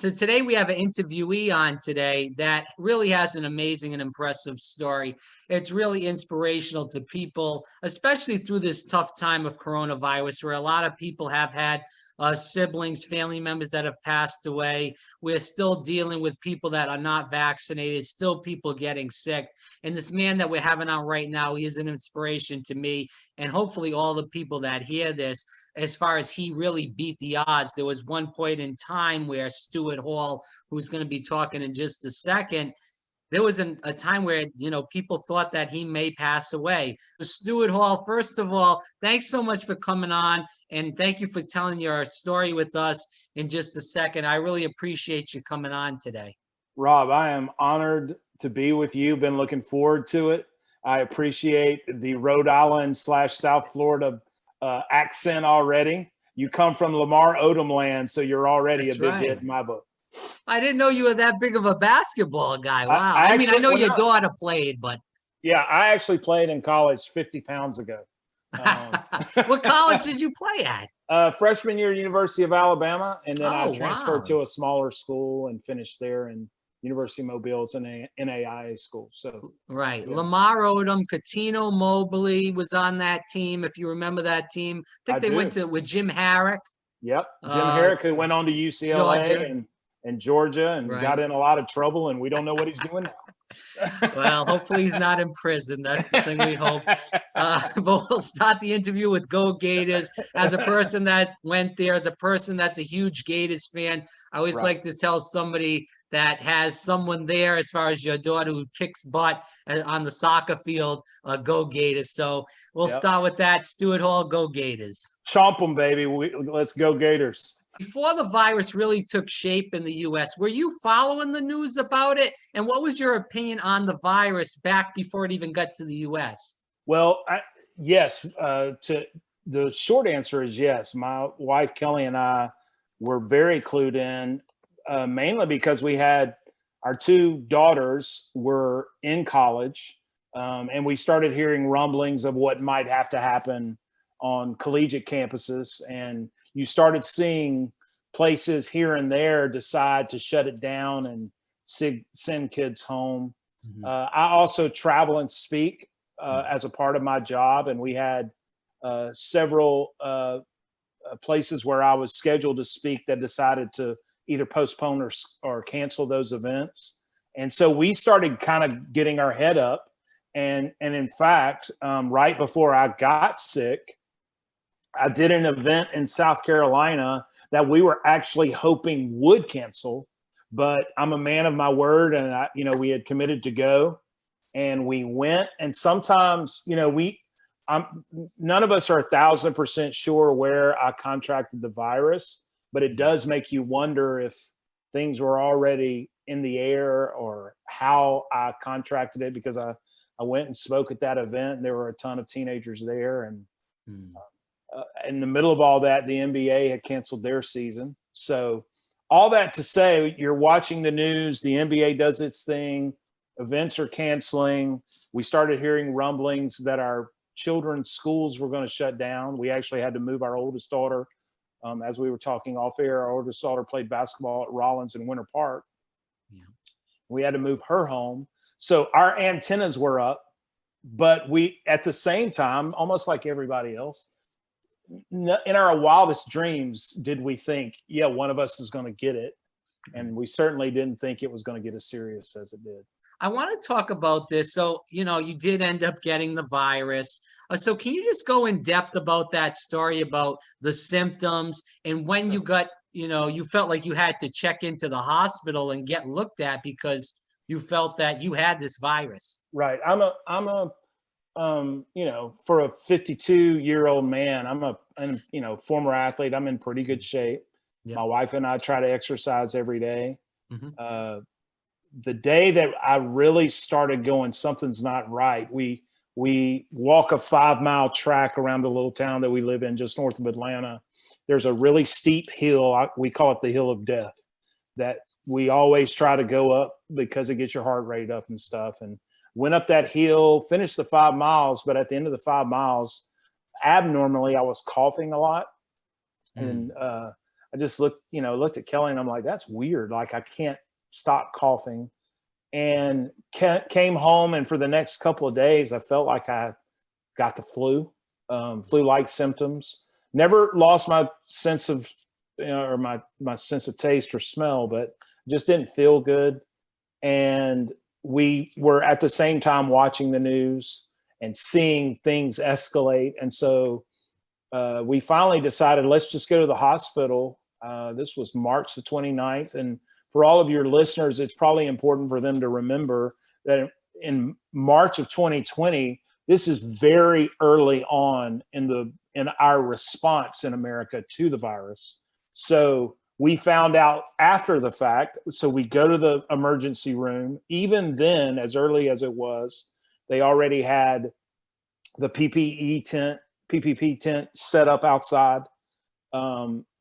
So today we have an interviewee on today that really has an amazing and impressive story. It's really inspirational to people, especially through this tough time of coronavirus, where a lot of people have had siblings, family members that have passed away. We're still dealing with people that are not vaccinated, still people getting sick. And this man that we're having on right now, he is an inspiration to me and hopefully all the people that hear this, as far as he really beat the odds. There was one point in time where Stuart Hall, who's going to be talking in just a second, there was a time where, people thought that he may pass away. Stuart Hall, first of all, thanks so much for coming on, and thank you for telling your story with us in just a second. I really appreciate you coming on today. Rob, I am honored to be with you. Been looking forward to it. I appreciate the Rhode Island / South Florida accent already. You come from Lamar Odom land, so you're already a big hit in my book. I didn't know you were that big of a basketball guy. Wow. I mean, I know your daughter played, but. Yeah, I actually played in college 50 pounds ago. What college did you play at? Freshman year, University of Alabama, and then I transferred to a smaller school and finished there in University of Mobile. It's an NAIA school. So right. Yeah. Lamar Odom, Catino Mobley was on that team, if you remember that team. I think they went with Jim Herrick. Yep. Jim Herrick, who went on to UCLA and Georgia and got in a lot of trouble, and we don't know what he's doing now. Well, hopefully he's not in prison. That's the thing we hope. But we'll start the interview with Go Gators. As a person that went there, as a person that's a huge Gators fan, I always like to tell somebody that has someone there, as far as your daughter who kicks butt on the soccer field, Go Gators. So we'll start with that. Stuart Hall, Go Gators. Chomp them, baby. Let's go Gators. Before the virus really took shape in the U.S., were you following the news about it? And what was your opinion on the virus back before it even got to the U.S.? Well, yes. The short answer is yes. My wife, Kelly, and I were very clued in, mainly because we had our two daughters were in college, and we started hearing rumblings of what might have to happen on collegiate campuses. And you started seeing places here and there decide to shut it down and send kids home. Mm-hmm. I also travel and speak as a part of my job, and we had several places where I was scheduled to speak that decided to either postpone or cancel those events. And so we started kind of getting our head up. And in fact, right before I got sick, I did an event in South Carolina that we were actually hoping would cancel, but I'm a man of my word, and we had committed to go, and we went. And sometimes, none of us are 1,000% sure where I contracted the virus, but it does make you wonder if things were already in the air or how I contracted it, because I went and spoke at that event, and there were a ton of teenagers there, and in the middle of all that, the NBA had canceled their season. So all that to say, you're watching the news, the NBA does its thing, events are canceling. We started hearing rumblings that our children's schools were going to shut down. We actually had to move our oldest daughter. As we were talking off air, our oldest daughter played basketball at Rollins in Winter Park. Yeah. We had to move her home. So our antennas were up, but we, at the same time, almost like everybody else, in our wildest dreams, did we think, one of us is going to get it. And we certainly didn't think it was going to get as serious as it did. I want to talk about this. So, you did end up getting the virus. So can you just go in depth about that story, about the symptoms, and when you got, you felt like you had to check into the hospital and get looked at because you felt that you had this virus? Right. I'm a for a 52-year-old man, I'm a former athlete. I'm in pretty good shape. Yep. My wife and I try to exercise every day. Mm-hmm. The day that I really started going, something's not right. We walk a 5-mile track around the little town that we live in just north of Atlanta. There's a really steep hill. We call it the Hill of Death, that we always try to go up because it gets your heart rate up and stuff. And went up that hill, finished the 5 miles, but at the end of the 5 miles, abnormally, I was coughing a lot. And I just looked at Kelly and I'm like, that's weird. Like, I can't stop coughing. And came home, and for the next couple of days, I felt like I got the flu, flu-like symptoms. Never lost my sense of, or my sense of taste or smell, but just didn't feel good. And we were at the same time watching the news and seeing things escalate. And so we finally decided, let's just go to the hospital. This was March the 29th. And for all of your listeners, it's probably important for them to remember that in March of 2020, this is very early on in our response in America to the virus. So we found out after the fact. So we go to the emergency room. Even then, as early as it was, they already had the PPP tent set up outside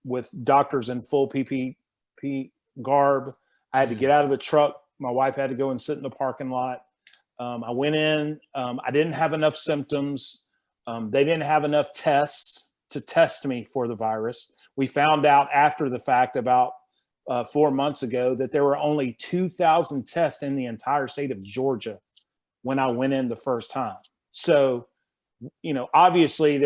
with doctors in full PPP garb. I had to get out of the truck. My wife had to go and sit in the parking lot. I went in. I didn't have enough symptoms. They didn't have enough tests to test me for the virus. We found out after the fact about 4 months ago that there were only 2,000 tests in the entire state of Georgia when I went in the first time. So, obviously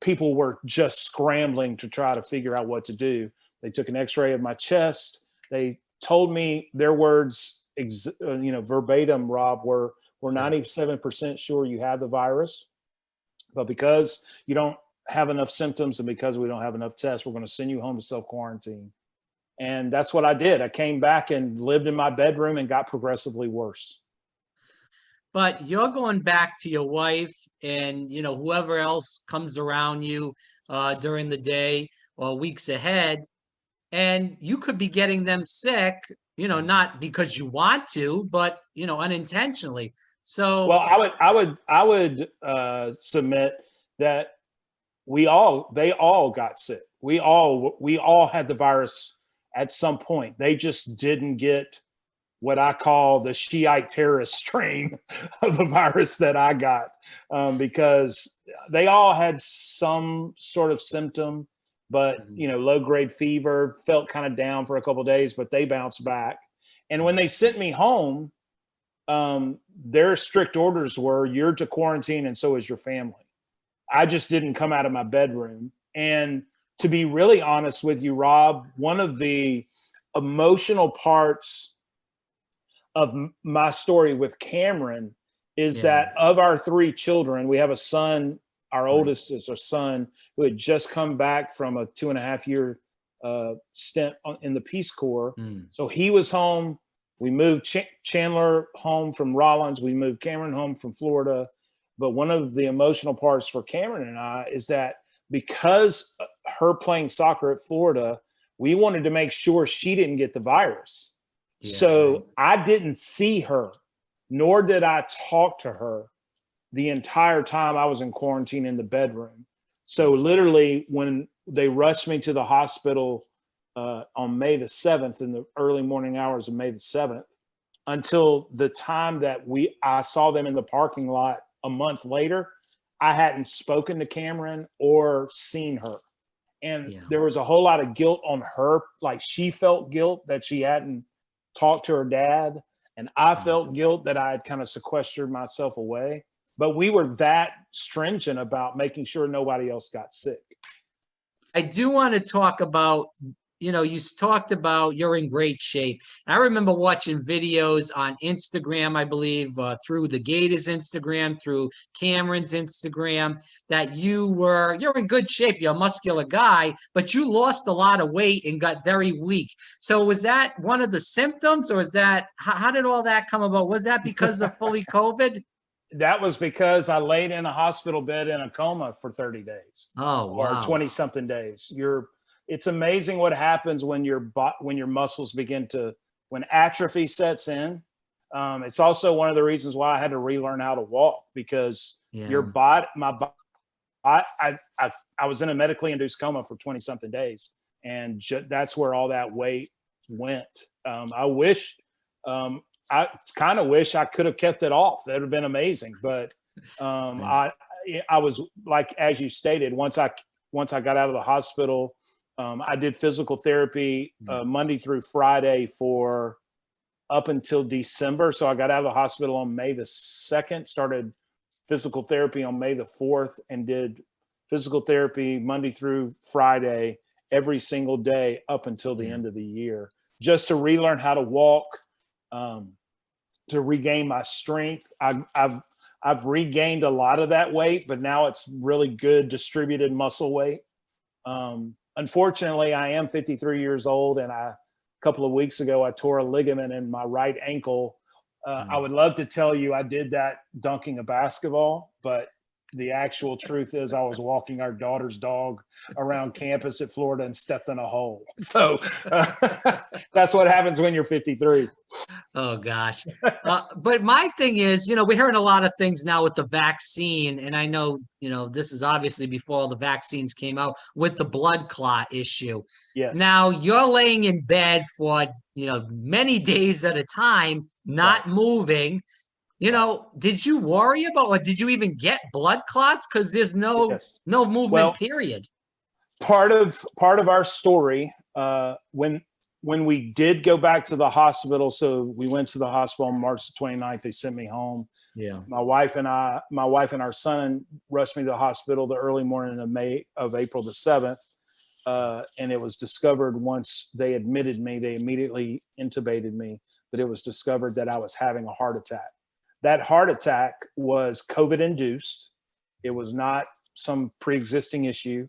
people were just scrambling to try to figure out what to do. They took an x-ray of my chest. They told me their words, verbatim, Rob, we're 97% sure you have the virus, but because you don't have enough symptoms and because we don't have enough tests, we're going to send you home to self-quarantine. And that's what I did. I came back and lived in my bedroom and got progressively worse. But you're going back to your wife and, whoever else comes around you during the day or weeks ahead, and you could be getting them sick, not because you want to, but, unintentionally. So, well, I would submit that they all got sick. We all had the virus at some point. They just didn't get what I call the Shiite terrorist strain of the virus that I got, because they all had some sort of symptom, but low grade fever, felt kind of down for a couple of days, but they bounced back. And when they sent me home, their strict orders were, you're to quarantine and so is your family. I just didn't come out of my bedroom. And to be really honest with you, Rob, one of the emotional parts of my story with Cameron is that of our 3 children, we have a son. Our oldest is a son who had just come back from a 2.5-year stint in the Peace Corps. So he was home. We moved Chandler home from Rollins. We moved Cameron home from Florida. But one of the emotional parts for Cameron and I is that because her playing soccer at Florida, we wanted to make sure she didn't get the virus. So I didn't see her, nor did I talk to her the entire time I was in quarantine in the bedroom. So literally when they rushed me to the hospital on May the 7th, in the early morning hours of May the 7th, until the time that I saw them in the parking lot a month later, I hadn't spoken to Cameron or seen her. And there was a whole lot of guilt on her. Like, she felt guilt that she hadn't talked to her dad, and I felt guilt that I had kind of sequestered myself away. But we were that stringent about making sure nobody else got sick. I do want to talk about, you talked about you're in great shape. I remember watching videos on Instagram, I believe, through the Gators Instagram, through Cameron's Instagram, that you're in good shape. You're a muscular guy, but you lost a lot of weight and got very weak. So was that one of the symptoms, or how did all that come about? Was that because of fully COVID? That was because I laid in a hospital bed in a coma for 30 days. Oh, wow. Or 20 something days. It's amazing what happens when your muscles begin to, when atrophy sets in. It's also one of the reasons why I had to relearn how to walk, because your body, I was in a medically induced coma for 20 something days. And that's where all that weight went. I kind of wish I could have kept it off. That would have been amazing. But I was, like, as you stated, once I got out of the hospital, I did physical therapy Monday through Friday for up until December. So I got out of the hospital on May the 2nd, started physical therapy on May the 4th, and did physical therapy Monday through Friday every single day up until the end of the year, just to relearn how to walk, to regain my strength. I've regained a lot of that weight, but now it's really good distributed muscle weight. Unfortunately, I am 53 years old, and a couple of weeks ago, I tore a ligament in my right ankle. I would love to tell you I did that dunking a basketball, but the actual truth is I was walking our daughter's dog around campus at Florida and stepped in a hole. So that's what happens when you're 53. Oh, gosh. But my thing is, we're hearing a lot of things now with the vaccine. And I know, this is obviously before all the vaccines came out with the blood clot issue. Yes. Now you're laying in bed for, many days at a time, not moving. Did you worry about, or did you even get blood clots? Because there's no movement, period. Part of our story, when we did go back to the hospital, so we went to the hospital on March the 29th, they sent me home. Yeah. My wife and our son rushed me to the hospital the early morning of April the 7th. And it was discovered once they admitted me, they immediately intubated me, but it was discovered that I was having a heart attack. That heart attack was COVID induced. It was not some pre-existing issue.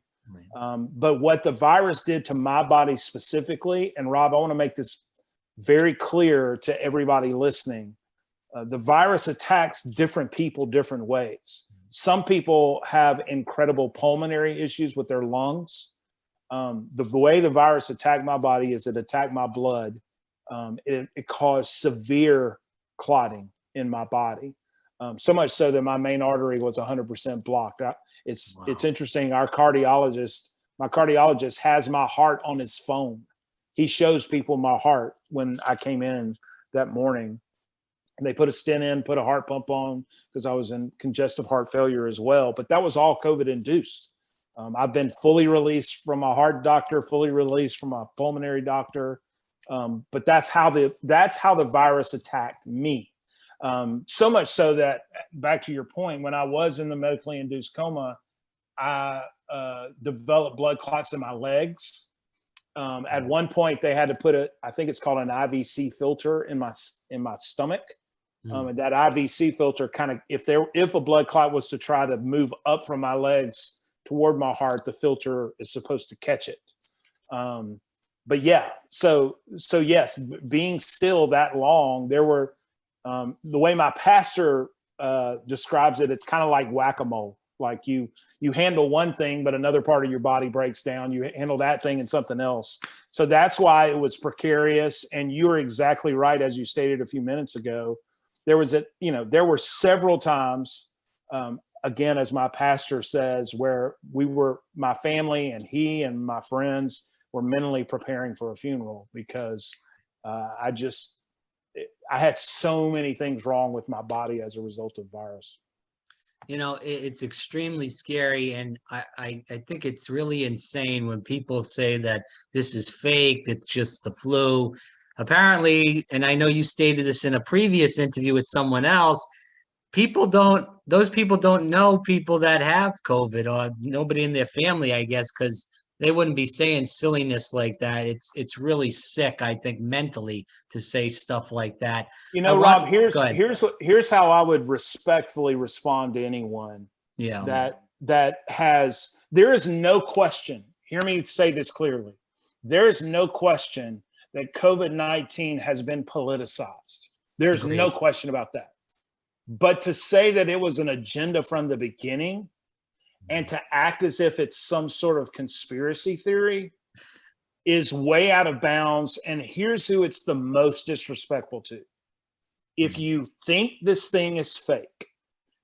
But what the virus did to my body specifically, and Rob, I want to make this very clear to everybody listening. The virus attacks different people different ways. Some people have incredible pulmonary issues with their lungs. The way the virus attacked my body is it attacked my blood. It caused severe clotting in my body. So much so that my main artery was 100% blocked. It's interesting. My cardiologist has my heart on his phone. He shows people my heart when I came in that morning. And they put a stent in, put a heart pump on, because I was in congestive heart failure as well. But that was all COVID induced. I've been fully released from my heart doctor, fully released from my pulmonary doctor. But that's how the virus attacked me. So much so that, back to your point, when I was in the medically induced coma, I developed blood clots in my legs. At one point, they had to put I think it's called an IVC filter in my stomach. And that IVC filter kind of, if a blood clot was to try to move up from my legs toward my heart, the filter is supposed to catch it. But yeah, so yes, being still that long, there were, the way my pastor describes it, it's kind of like whack-a-mole. Like you handle one thing, but another part of your body breaks down. You handle that thing and something else. So that's why it was precarious. And you were exactly right, as you stated a few minutes ago. There were several times, again, as my pastor says, where my family and he and my friends were mentally preparing for a funeral, because I had so many things wrong with my body as a result of virus. It's extremely scary. And I think it's really insane when people say that this is fake, it's just the flu. Apparently, and I know you stated this in a previous interview with someone else, those people don't know people that have COVID, or nobody in their family, I guess, because they wouldn't be saying silliness like that. It's really sick, I think, mentally, to say stuff like that. Rob, here's how I would respectfully respond to anyone. Yeah. There is no question. Hear me say this clearly. There is no question that COVID-19 has been politicized. There's Agreed. no question about that. But to say that it was an agenda from the beginning, and to act as if it's some sort of conspiracy theory, is way out of bounds. And here's who it's the most disrespectful to. If you think this thing is fake,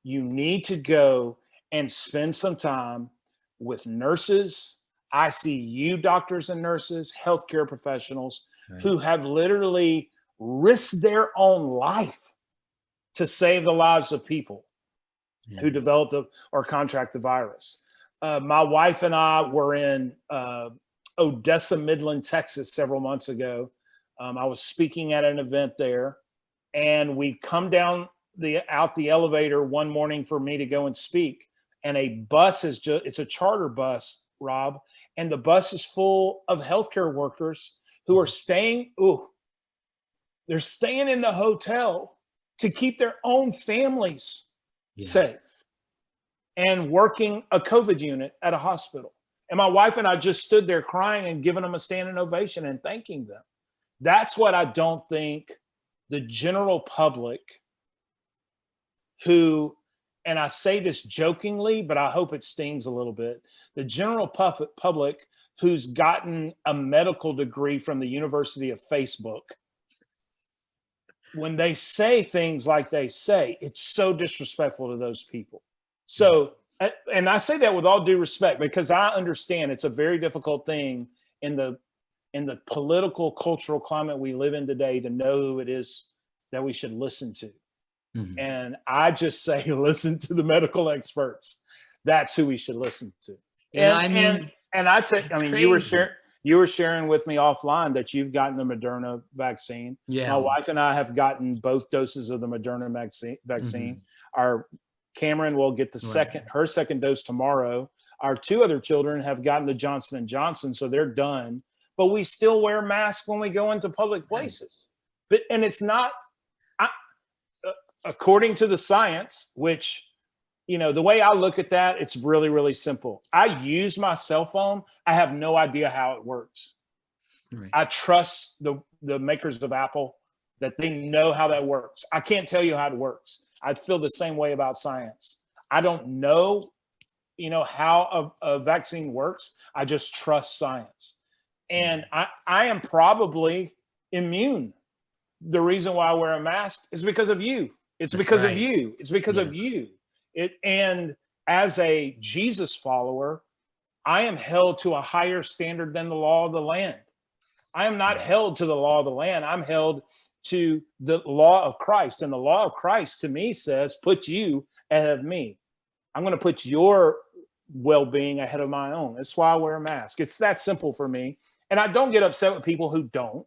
you need to go and spend some time with nurses, ICU doctors and nurses, healthcare professionals who have literally risked their own life to save the lives of people who develop or contract the virus. My wife and I were in Odessa, Midland, Texas several months ago. I was speaking at an event there, and we come down out the elevator one morning for me to go and speak, and a bus it's a charter bus, Rob, and the bus is full of healthcare workers who are staying. They're staying in the hotel to keep their own families safe and working a COVID unit at a hospital. And my wife and I just stood there crying and giving them a standing ovation and thanking them. That's what I don't think the general public who, and I say this jokingly, but I hope it stings a little bit, the general public who's gotten a medical degree from the University of Facebook, when they say things like they say, it's so disrespectful to those people. So, and I say that with all due respect, because I understand it's a very difficult thing in the political, cultural climate we live in today to know who it is that we should listen to. Mm-hmm. And I just say, listen to the medical experts. That's who we should listen to. And you were sharing with me offline that you've gotten the Moderna vaccine. Yeah. My wife and I have gotten both doses of the Moderna vaccine. Mm-hmm. Our Cameron will get her second dose tomorrow. Our two other children have gotten the Johnson & Johnson, so they're done. But we still wear masks when we go into public places. And it's not, according to the science, which, the way I look at that, it's really, really simple. I use my cell phone. I have no idea how it works. Right. I trust the makers of Apple that they know how that works. I can't tell you how it works. I feel the same way about science. I don't know, how a vaccine works. I just trust science. And I am probably immune. The reason why I wear a mask is because of you. It's because of you. It's because of you. And as a Jesus follower, I am held to a higher standard than the law of the land. I am not held to the law of the land. I'm held to the law of Christ. And the law of Christ to me says, put you ahead of me. I'm going to put your well-being ahead of my own. That's why I wear a mask. It's that simple for me. And I don't get upset with people who don't,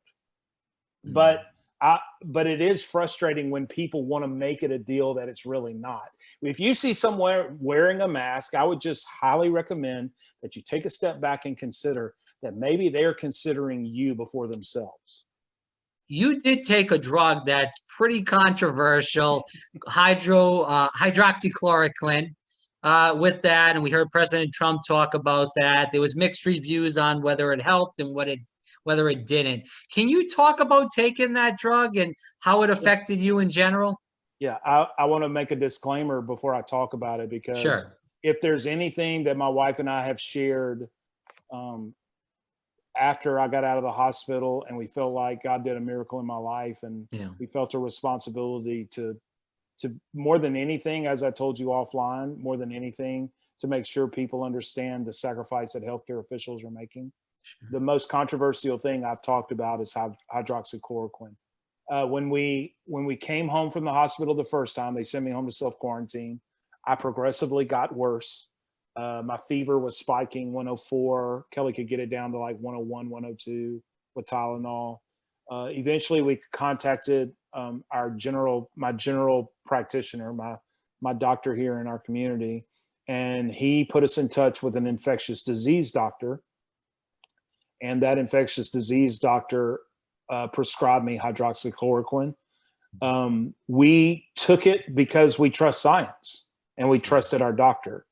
but it is frustrating when people want to make it a deal that it's really not. If you see someone wearing a mask, I would just highly recommend that you take a step back and consider that maybe they're considering you before themselves. You did take a drug that's pretty controversial, hydroxychloroquine. With that, and we heard President Trump talk about that. There was mixed reviews on whether it helped and whether it didn't. Can you talk about taking that drug and how it affected you in general? Yeah, I want to make a disclaimer before I talk about it, because if there's anything that my wife and I have shared after I got out of the hospital and we felt like God did a miracle in my life, and we felt a responsibility to more than anything, as I told you offline, more than anything, to make sure people understand the sacrifice that healthcare officials are making. Sure. The most controversial thing I've talked about is hydroxychloroquine. When we came home from the hospital the first time, they sent me home to self-quarantine. I progressively got worse. My fever was spiking 104. Kelly could get it down to like 101, 102 with Tylenol. Eventually we contacted my general practitioner, my doctor here in our community, and he put us in touch with an infectious disease doctor. And that infectious disease doctor prescribed me hydroxychloroquine. We took it because we trust science and we trusted our doctor.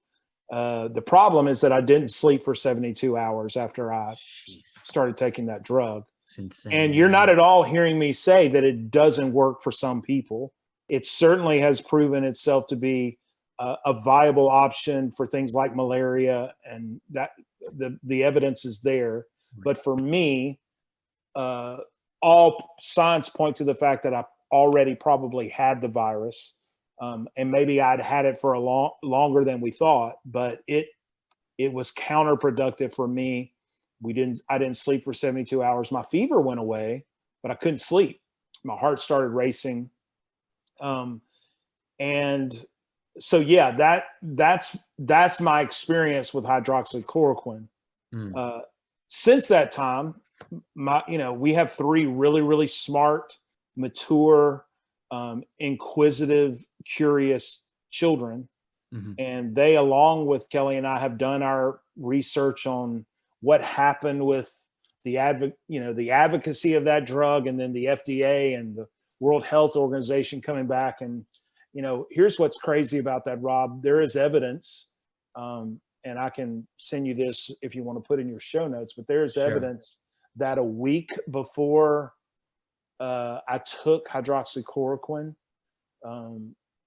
The problem is that I didn't sleep for 72 hours after I started taking that drug. It's insane. And you're not at all hearing me say that it doesn't work for some people. It certainly has proven itself to be a viable option for things like malaria, and that the evidence is there. But for me, all signs point to the fact that I already probably had the virus, and maybe I'd had it for longer than we thought. But it was counterproductive for me. I didn't sleep for 72 hours. My fever went away, but I couldn't sleep. My heart started racing. And so, that's my experience with hydroxychloroquine. since that time, we have three really, really smart, mature, inquisitive, curious children. Mhm. And they, along with Kelly and I, have done our research on what happened with the advocacy of that drug, and then the FDA and the World Health Organization coming back. And, here's what's crazy about that, Rob. There is evidence, and I can send you this if you want to put in your show notes, but there's Sure. evidence that a week before I took hydroxychloroquine,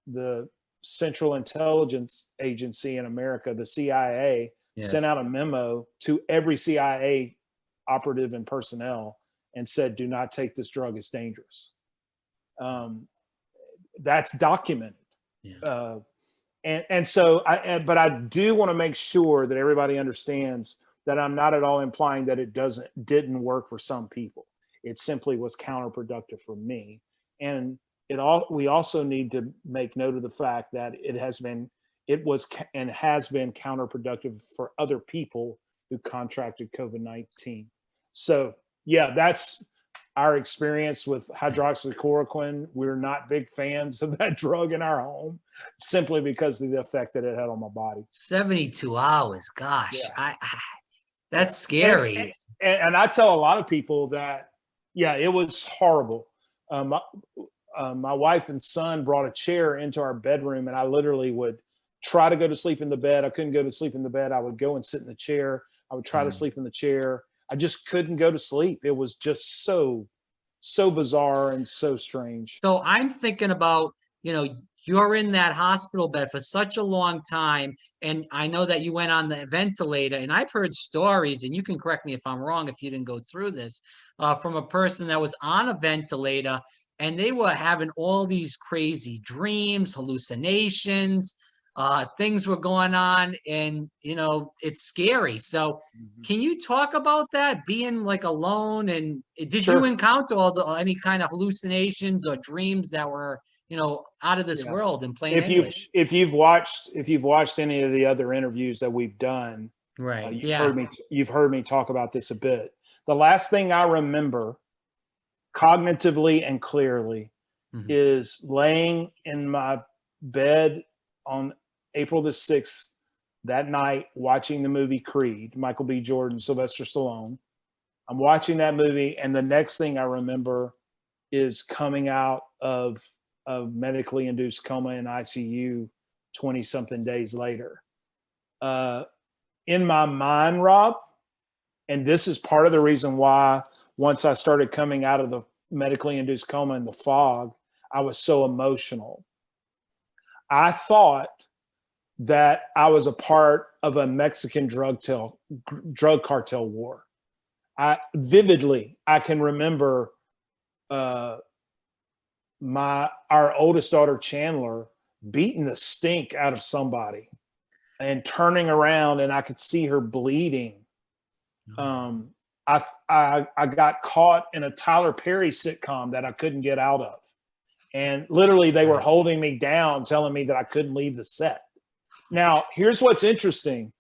the Central Intelligence Agency in America, the CIA, sent out a memo to every CIA operative and personnel and said, do not take this drug, it's dangerous. That's documented. Yeah. But I do want to make sure that everybody understands that I'm not at all implying that it didn't work for some people. It simply was counterproductive for me. And we also need to make note of the fact that it has been counterproductive for other people who contracted COVID-19. So yeah, that's our experience with hydroxychloroquine. We're not big fans of that drug in our home, simply because of the effect that it had on my body. 72 hours, gosh, Yeah. That's scary. And I tell a lot of people that, yeah, it was horrible. My wife and son brought a chair into our bedroom, and I literally would try to go to sleep in the bed. I couldn't go to sleep in the bed. I would go and sit in the chair. I would try to sleep in the chair. I just couldn't go to sleep. It was just so bizarre and so strange. So I'm thinking about, you're in that hospital bed for such a long time, and I know that you went on the ventilator, and I've heard stories, and you can correct me if I'm wrong if you didn't go through this, from a person that was on a ventilator, and they were having all these crazy dreams, hallucinations, things were going on, and it's scary. So can you talk about that, being like alone? And did you encounter any kind of hallucinations or dreams that were out of this world, in plain English? If you've watched any of the other interviews that we've done, right, you've heard me talk about this a bit. The last thing I remember cognitively and clearly is laying in my bed on April the 6th that night, watching the movie Creed, Michael B. Jordan, Sylvester Stallone. I'm watching that movie, and the next thing I remember is coming out of a medically induced coma in ICU 20-something days later. In my mind, Rob, and this is part of the reason why once I started coming out of the medically induced coma in the fog, I was so emotional. I thought that I was a part of a Mexican drug cartel war. I can remember our oldest daughter, Chandler, beating the stink out of somebody and turning around, and I could see her bleeding. I got caught in a Tyler Perry sitcom that I couldn't get out of. And literally they were holding me down, telling me that I couldn't leave the set. Now, here's what's interesting.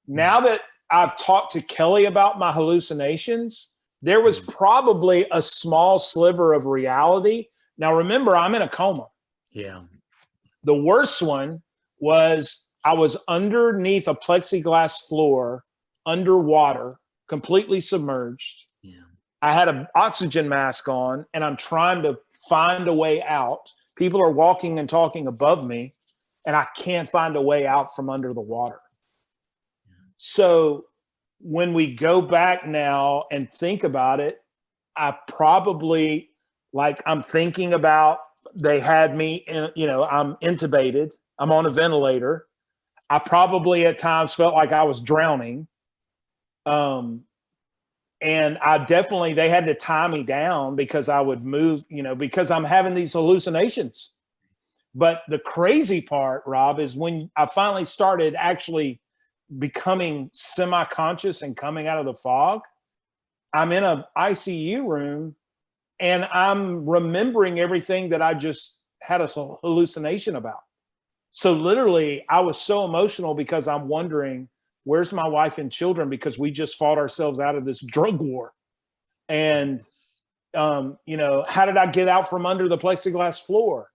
Now that I've talked to Kelly about my hallucinations, there was probably a small sliver of reality. Now, remember, I'm in a coma. Yeah. The worst one was I was underneath a plexiglass floor, underwater, completely submerged. Yeah. I had an oxygen mask on, and I'm trying to find a way out. People are walking and talking above me, and I can't find a way out from under the water. So when we go back now and think about it, I probably, I'm thinking about, they had me in, I'm intubated, I'm on a ventilator. I probably at times felt like I was drowning. And they had to tie me down because I would move, because I'm having these hallucinations. But the crazy part, Rob, is when I finally started actually becoming semi-conscious and coming out of the fog, I'm in an ICU room and I'm remembering everything that I just had a hallucination about. So literally I was so emotional because I'm wondering, where's my wife and children? Because we just fought ourselves out of this drug war. And, you know, how did I get out from under the plexiglass floor?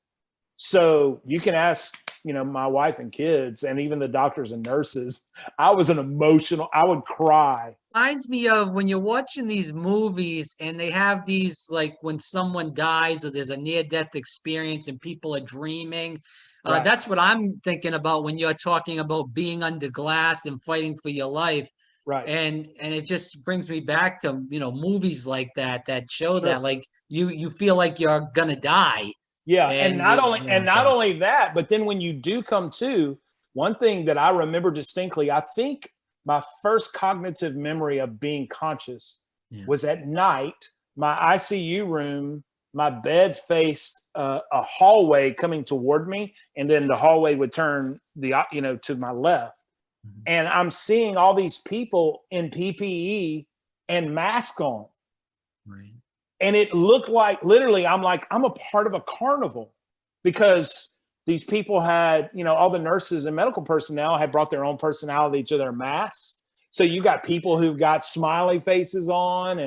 So you can ask, you know, my wife and kids and even the doctors and nurses. I was I would cry. Reminds me of when you're watching these movies and they have these, like when someone dies or there's a near-death experience and people are dreaming. Right. That's what I'm thinking about when you're talking about being under glass and fighting for your life. Right. And it just brings me back to, you know, movies like that show Sure. that, like, you feel like you're gonna die. Yeah, and And not only that, but then when you do come to, one thing that I remember distinctly, I think my first cognitive memory of being conscious was at night. My ICU room, my bed faced a hallway coming toward me, and then the hallway would turn to my left, and I'm seeing all these people in PPE and mask on. Right. And it looked like, literally, I'm like, I'm a part of a carnival, because these people had, you know, all the nurses and medical personnel had brought their own personality to their masks. So you got people who've got smiley faces on,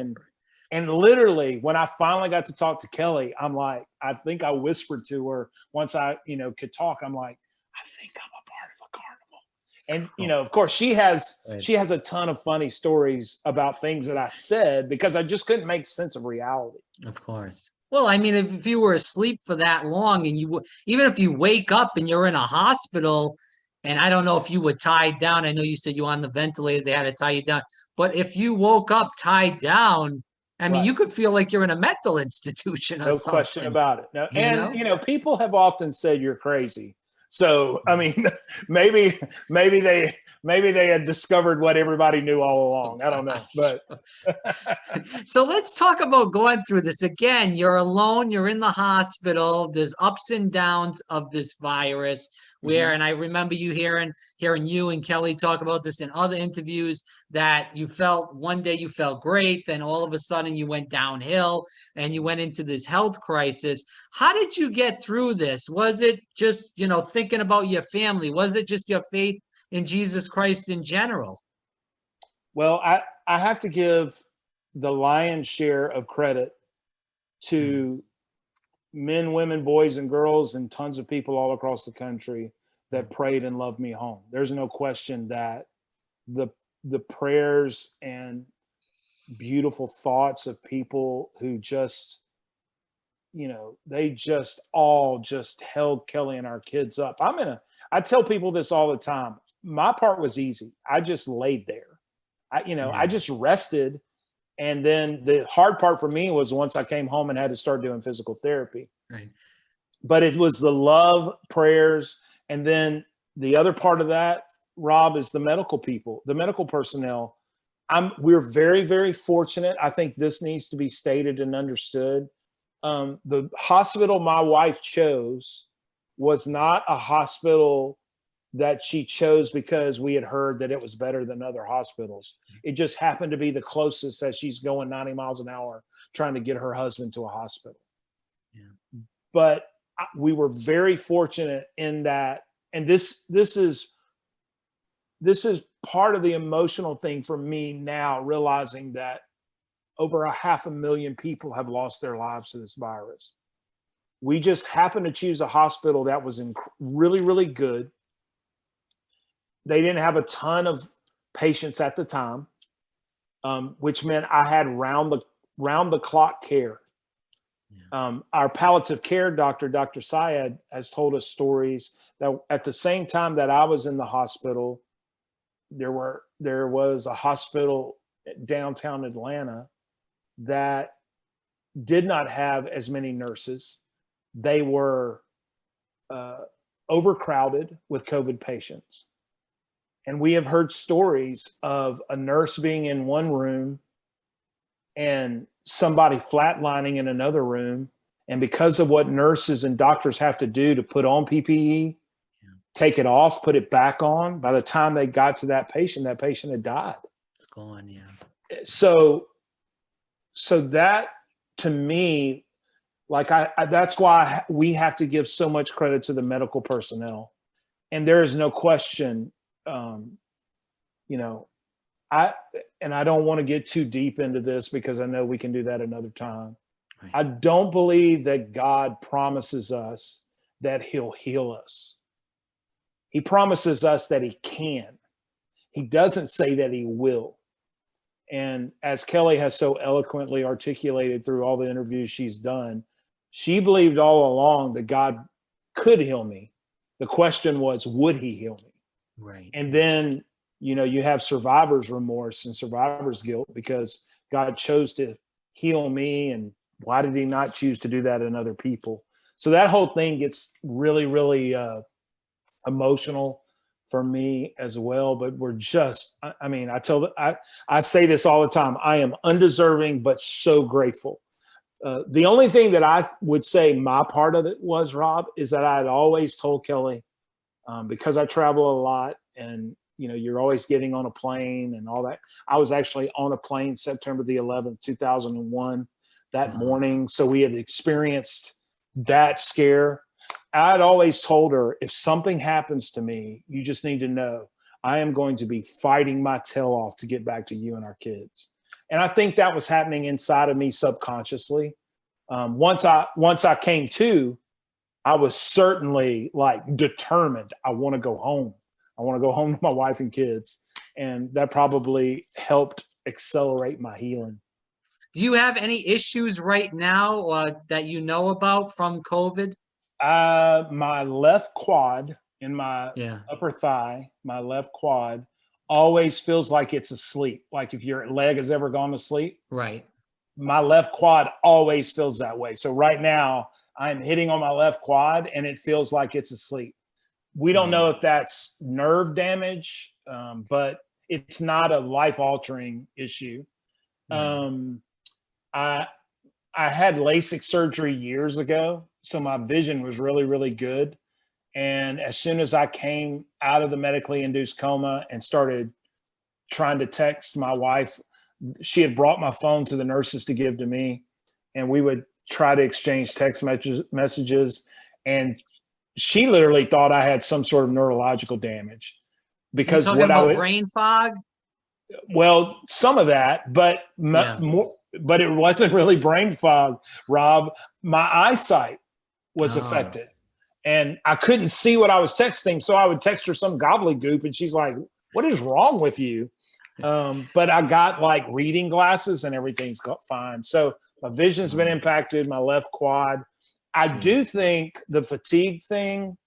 and literally when I finally got to talk to Kelly, I'm like, I think I whispered to her once I, you know, could talk. I'm like, I think I'm a part of a carnival. And, you know, of course she has a ton of funny stories about things that I said, because I just couldn't make sense of reality. Of course. Well, I mean, if you were asleep for that long and even if you wake up and you're in a hospital, and I don't know if you were tied down. I know you said you were on the ventilator, they had to tie you down. But if you woke up tied down, I mean, you could feel like you're in a mental institution or something. No question about it. No, and you know, people have often said you're crazy. So, I mean, maybe they had discovered what everybody knew all along. I don't know, but. So let's talk about going through this again. You're alone, you're in the hospital, there's ups and downs of this virus where, and I remember you hearing you and Kelly talk about this in other interviews, that you felt one day you felt great, then all of a sudden you went downhill and you went into this health crisis. How did you get through this? Was it just, you know, thinking about your family? Was it just your faith in Jesus Christ in general? Well, I have to give the lion's share of credit to men, women, boys, and girls, and tons of people all across the country that prayed and loved me home. There's no question that the prayers and beautiful thoughts of people who just, you know, they just all just held Kelly and our kids up. I tell people this all the time. My part was easy. I just laid there. I just rested. And then the hard part for me was once I came home and had to start doing physical therapy. Right. But it was the love, prayers, and then the other part of that, Rob, is the medical people, the medical personnel. We're very, very fortunate. I think this needs to be stated and understood. The hospital my wife chose was not a hospital that she chose because we had heard that it was better than other hospitals. It just happened to be the closest as she's going 90 miles an hour trying to get her husband to a hospital. Yeah. But we were very fortunate in that, and this is part of the emotional thing for me now, realizing that over 500,000 people have lost their lives to this virus. We just happened to choose a hospital that was really, really good. They didn't have a ton of patients at the time, which meant I had round the clock care. Our palliative care doctor, Dr. Syed, has told us stories that at the same time that I was in the hospital, there was a hospital downtown Atlanta that did not have as many nurses. They were overcrowded with COVID patients. And we have heard stories of a nurse being in one room and somebody flatlining in another room. And because of what nurses and doctors have to do to put on PPE, take it off, put it back on, by the time they got to that patient had died. It's gone, yeah. So that, to me, like that's why we have to give so much credit to the medical personnel. And there is no question, you know, and I don't want to get too deep into this because I know we can do that another time. Right. I don't believe that God promises us that he'll heal us. He promises us that he can. He doesn't say that he will. And as Kelly has so eloquently articulated through all the interviews she's done, she believed all along that God could heal me. The question was, would he heal me? Right. And then, you know, you have survivor's remorse and survivor's guilt because God chose to heal me. And why did he not choose to do that in other people? So that whole thing gets really, really emotional for me as well. But we're just, I mean, I say this all the time. I am undeserving, but so grateful. The only thing that I would say my part of it was, Rob, is that I had always told Kelly, because I travel a lot and, you know, you're always getting on a plane and all that. I was actually on a plane September the 11th, 2001, that morning. So we had experienced that scare. I'd always told her, if something happens to me, you just need to know I am going to be fighting my tail off to get back to you and our kids. And I think that was happening inside of me subconsciously. Once I came to, I was certainly like determined. I want to go home. I want to go home to my wife and kids. And that probably helped accelerate my healing. Do you have any issues right now that you know about from COVID? My left quad and my upper thigh, my left quad always feels like it's asleep. Like if your leg has ever gone to sleep. Right. My left quad always feels that way. So right now I'm hitting on my left quad and it feels like it's asleep. We don't know if that's nerve damage, but it's not a life-altering issue. I had LASIK surgery years ago, so my vision was really, really good. And as soon as I came out of the medically induced coma and started trying to text my wife, she had brought my phone to the nurses to give to me, and we would try to exchange text messages. And she literally thought I had some sort of neurological damage because what I would brain fog. Well, some of that, but more. But it wasn't really brain fog, Rob. My eyesight was affected and I couldn't see what I was texting. So I would text her some gobbledygook and she's like, what is wrong with you? But I got like reading glasses and everything's fine. So my vision's been impacted, my left quad. I do think the fatigue thing,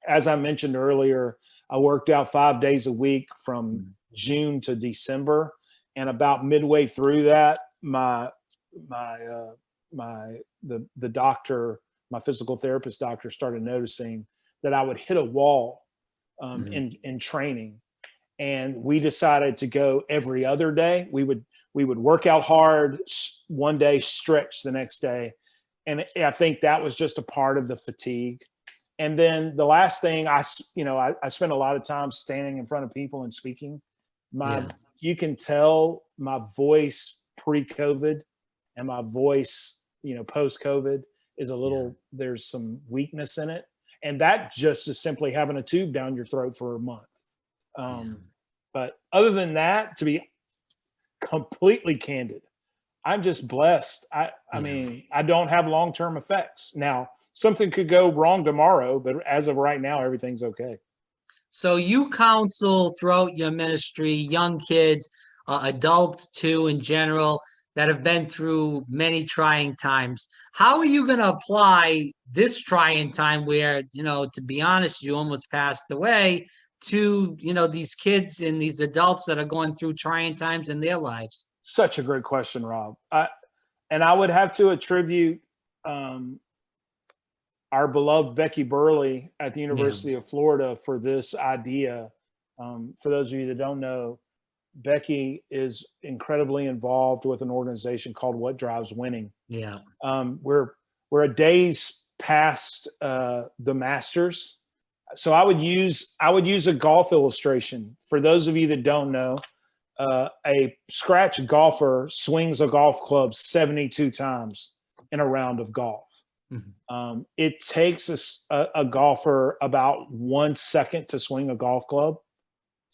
as I mentioned earlier, I worked out 5 days a week from June to December. And about midway through that, the doctor, my physical therapist doctor, started noticing that I would hit a wall in training, and we decided to go every other day. We would work out hard one day, stretch the next day, and I think that was just a part of the fatigue. And then the last thing, I spent a lot of time standing in front of people and speaking. You can tell my voice pre-COVID and my voice, post-COVID is a little, there's some weakness in it. And that just is simply having a tube down your throat for a month. But other than that, to be completely candid, I'm just blessed. I mean, I don't have long-term effects. Now, something could go wrong tomorrow, but as of right now, everything's okay. So you counsel throughout your ministry young kids, adults too in general, that have been through many trying times. How are you going to apply this trying time where, to be honest, you almost passed away, to, these kids and these adults that are going through trying times in their lives? Such a great question, Rob. I would have to attribute our beloved Becky Burley at the University of Florida for this idea. For those of you that don't know, Becky is incredibly involved with an organization called What Drives Winning. We're a days past the Masters. So I would use a golf illustration. For those of you that don't know, a scratch golfer swings a golf club 72 times in a round of golf. It takes a golfer about 1 second to swing a golf club.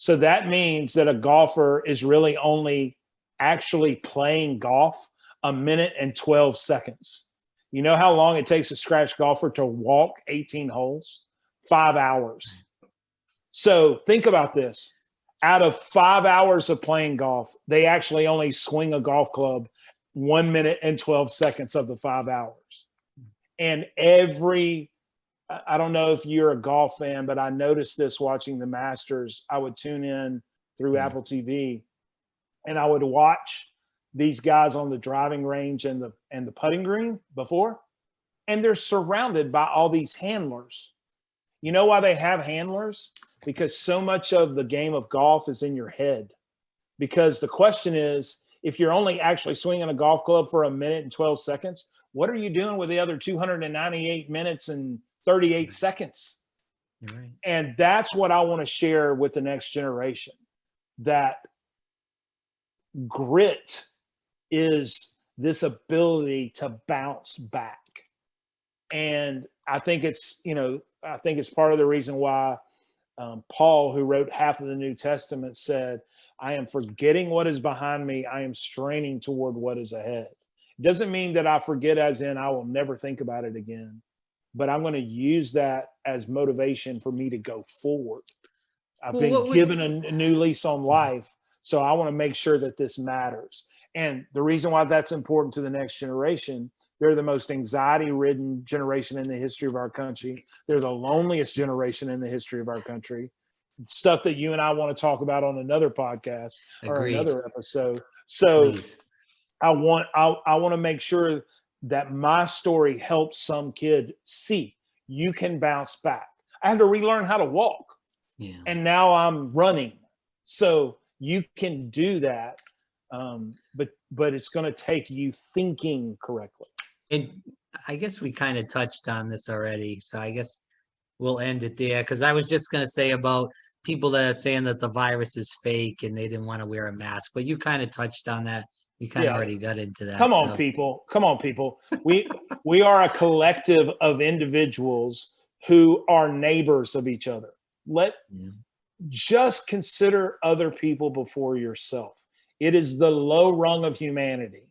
So that means that a golfer is really only actually playing golf a minute and 12 seconds. You know how long it takes a scratch golfer to walk 18 holes? 5 hours. So think about this. Out of 5 hours of playing golf, they actually only swing a golf club 1 minute and 12 seconds of the 5 hours. And I don't know if you're a golf fan, but I noticed this watching the Masters. I would tune in through Apple TV, and I would watch these guys on the driving range and the putting green before, and they're surrounded by all these handlers. You know why they have handlers? Because so much of the game of golf is in your head. Because the question is, if you're only actually swinging a golf club for a minute and 12 seconds, what are you doing with the other 298 minutes and 38 seconds? You're right. And that's what I want to share with the next generation, that grit is this ability to bounce back. And I think it's part of the reason why Paul, who wrote half of the New Testament, said, I am forgetting what is behind me. I am straining toward what is ahead. It doesn't mean that I forget as in I will never think about it again, but I'm going to use that as motivation for me to go forward. I've been given a new lease on life, so I want to make sure that this matters. And the reason why that's important to the next generation, they're the most anxiety-ridden generation in the history of our country. They're the loneliest generation in the history of our country. Stuff that you and I want to talk about on another podcast or another episode. So please. I want to make sure that my story helps some kid see you can bounce back. I had to relearn how to walk, and now I'm running. So you can do that, but it's going to take you thinking correctly. And I guess we kind of touched on this already, so I guess we'll end it there, because I was just going to say about people that are saying that the virus is fake and they didn't want to wear a mask, but you kind of touched on that. You kind of already got into that. Come on, people. We are a collective of individuals who are neighbors of each other. Just consider other people before yourself. It is the low rung of humanity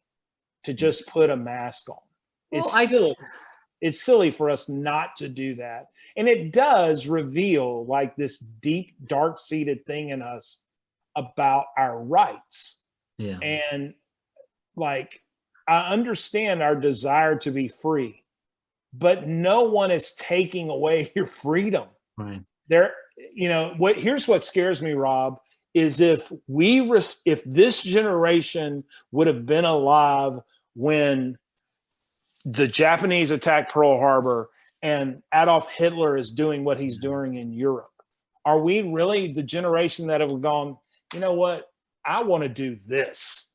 to just put a mask on. It's silly for us not to do that. And it does reveal like this deep, dark-seated thing in us about our rights. Yeah. And like, I understand our desire to be free, but no one is taking away your freedom. Right. Here's what scares me, Rob, is if this generation would have been alive when the Japanese attacked Pearl Harbor and Adolf Hitler is doing what he's doing in Europe, are we really the generation that have gone, you know what, I want to do this?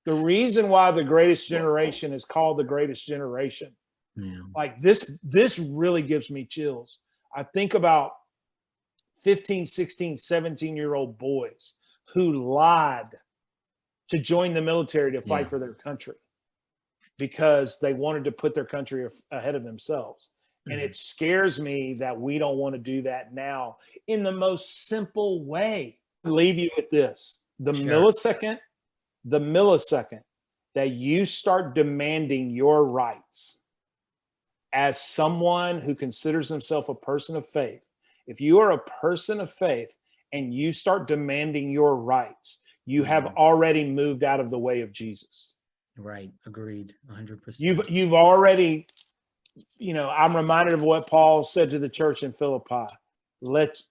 The reason why the greatest generation is called the greatest generation, like this really gives me chills. I think about 15, 16, 17-year-old boys who lied to join the military to fight for their country because they wanted to put their country ahead of themselves. And it scares me that we don't want to do that now in the most simple way. I'll leave you with this. The millisecond that you start demanding your rights as someone who considers himself a person of faith, if you are a person of faith and you start demanding your rights, you have already moved out of the way of Jesus. Right. Agreed. 100%. You've already, I'm reminded of what Paul said to the church in Philippi. Let's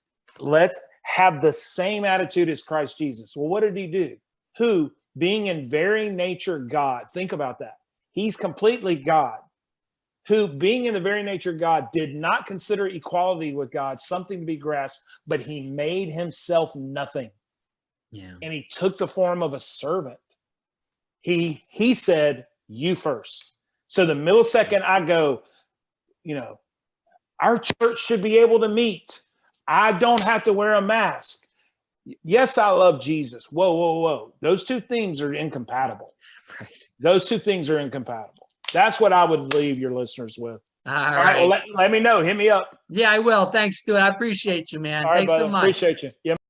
have the same attitude as Christ Jesus. Well, what did he do? Who, being in very nature God, think about that. He's completely God. Who, being in the very nature God, did not consider equality with God something to be grasped, but he made himself nothing. Yeah. And he took the form of a servant. He said, you first. So the millisecond I go, our church should be able to meet. I don't have to wear a mask. Yes, I love Jesus. Whoa. Those two things are incompatible. Right. Those two things are incompatible. That's what I would leave your listeners with. All right. Well, let me know. Hit me up. Yeah, I will. Thanks, Stuart. I appreciate you, man. All right, Thanks brother. so much. Appreciate you. Yeah.